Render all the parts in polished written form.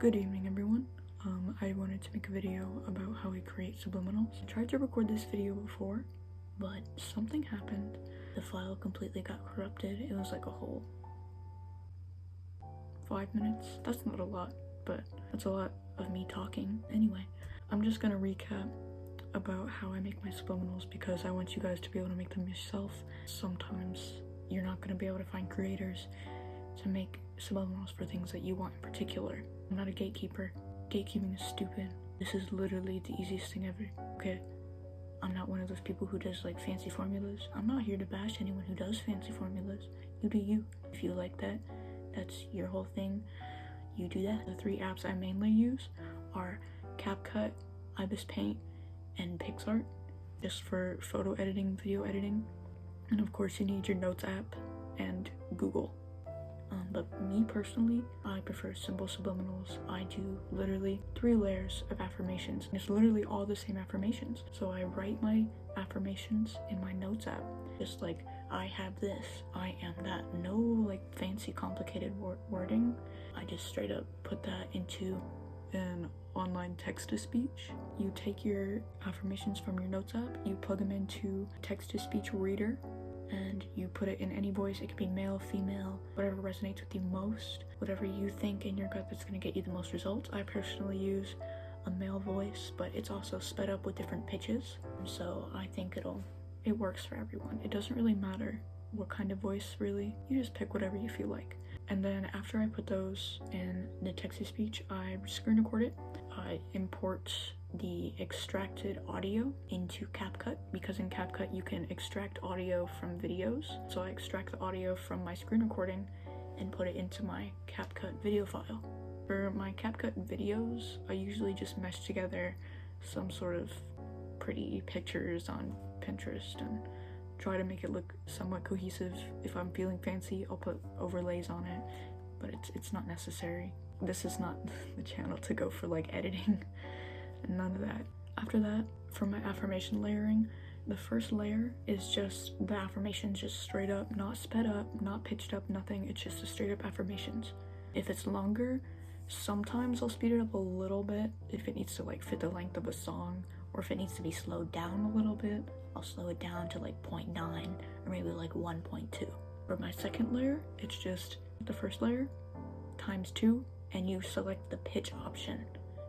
Good evening, everyone. I wanted to make a video about how we create subliminals. I tried to record this video before, but something happened. The file completely got corrupted. It was like a whole 5 minutes. That's not a lot, but that's a lot of me talking. Anyway, I'm just gonna recap about how I make my subliminals because I want you guys to be able to make them yourself. Sometimes you're not gonna be able to find creators to make subliminals for things that you want in particular. I'm not a gatekeeper. Gatekeeping is stupid. This is literally the easiest thing ever, okay? I'm not one of those people who does like fancy formulas. I'm not here to bash anyone who does fancy formulas. You do you. If you like that, that's your whole thing. You do that. The 3 apps I mainly use are CapCut, Ibis Paint, and PixArt, just for photo editing, video editing. And of course you need your Notes app and Google. But me personally, I prefer simple subliminals. I do literally 3 layers of affirmations. It's literally all the same affirmations. So I write my affirmations in my Notes app. Just like, I have this, I am that. No like fancy complicated wording. I just straight up put that into an online text-to-speech. You take your affirmations from your Notes app, you plug them into text-to-speech reader, and you put it in any voice. It could be male, female, whatever resonates with you most, whatever you think in your gut that's going to get you the most results. I personally use a male voice, but it's also sped up with different pitches, and so I think it works for everyone. It doesn't really matter what kind of voice, really. You just pick whatever you feel like. And then after I put those in the text-to-speech, I screen record it. I import the extracted audio into CapCut, because in CapCut you can extract audio from videos. So I extract the audio from my screen recording and put it into my CapCut video file. For my CapCut videos, I usually just mesh together some sort of pretty pictures on Pinterest and try to make it look somewhat cohesive. If I'm feeling fancy, I'll put overlays on it, but it's not necessary. This is not the channel to go for like editing. None of that. After that, for my affirmation layering, the first layer is just the affirmations, just straight up, not sped up, not pitched up, nothing. It's just the straight up affirmations. If it's longer, sometimes I'll speed it up a little bit if it needs to like fit the length of a song, or if it needs to be slowed down a little bit, I'll slow it down to like 0.9 or maybe like 1.2. For my second layer, it's just the first layer times 2, and you select the pitch option.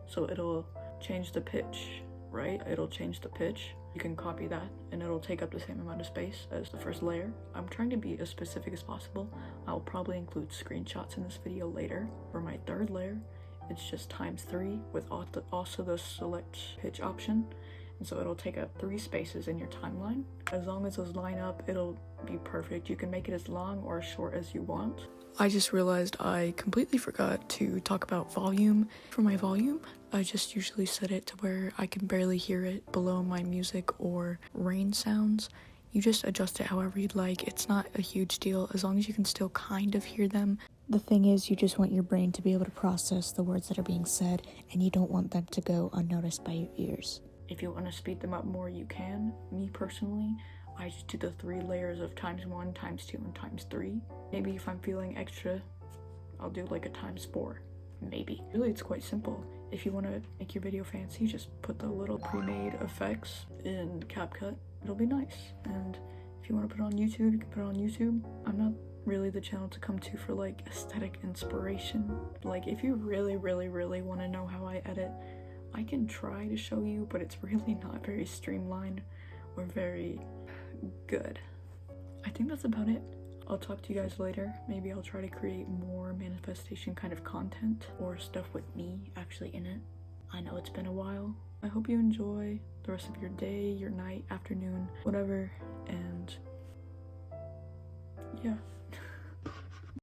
So it'll change the pitch, right? It'll change the pitch. You can copy that and it'll take up the same amount of space as the first layer. I'm trying to be as specific as possible. I'll probably include screenshots in this video later. For my third layer, it's just times 3 with also the select pitch option. And so it'll take up 3 spaces in your timeline. As long as those line up, it'll be perfect. You can make it as long or as short as you want. I just realized I completely forgot to talk about volume. For my volume, I just usually set it to where I can barely hear it below my music or rain sounds. You just adjust it however you'd like. It's not a huge deal as long as you can still kind of hear them. The thing is, you just want your brain to be able to process the words that are being said, and you don't want them to go unnoticed by your ears. If you want to speed them up more, you can. Me personally, I just do the 3 layers of times 1, times 2, and times 3. Maybe if I'm feeling extra, I'll do like a times 4, maybe. Really, it's quite simple. If you want to make your video fancy, just put the little pre-made effects in CapCut. It'll be nice. And if you want to put it on YouTube, you can put it on YouTube. I'm not really the channel to come to for like aesthetic inspiration. Like, if you really want to know how I edit, I can try to show you, but it's really not very streamlined or very good. I think that's about it. I'll talk to you guys later. Maybe I'll try to create more manifestation kind of content or stuff with me actually in it. I know it's been a while. I hope you enjoy the rest of your day, your night, afternoon, whatever, and yeah.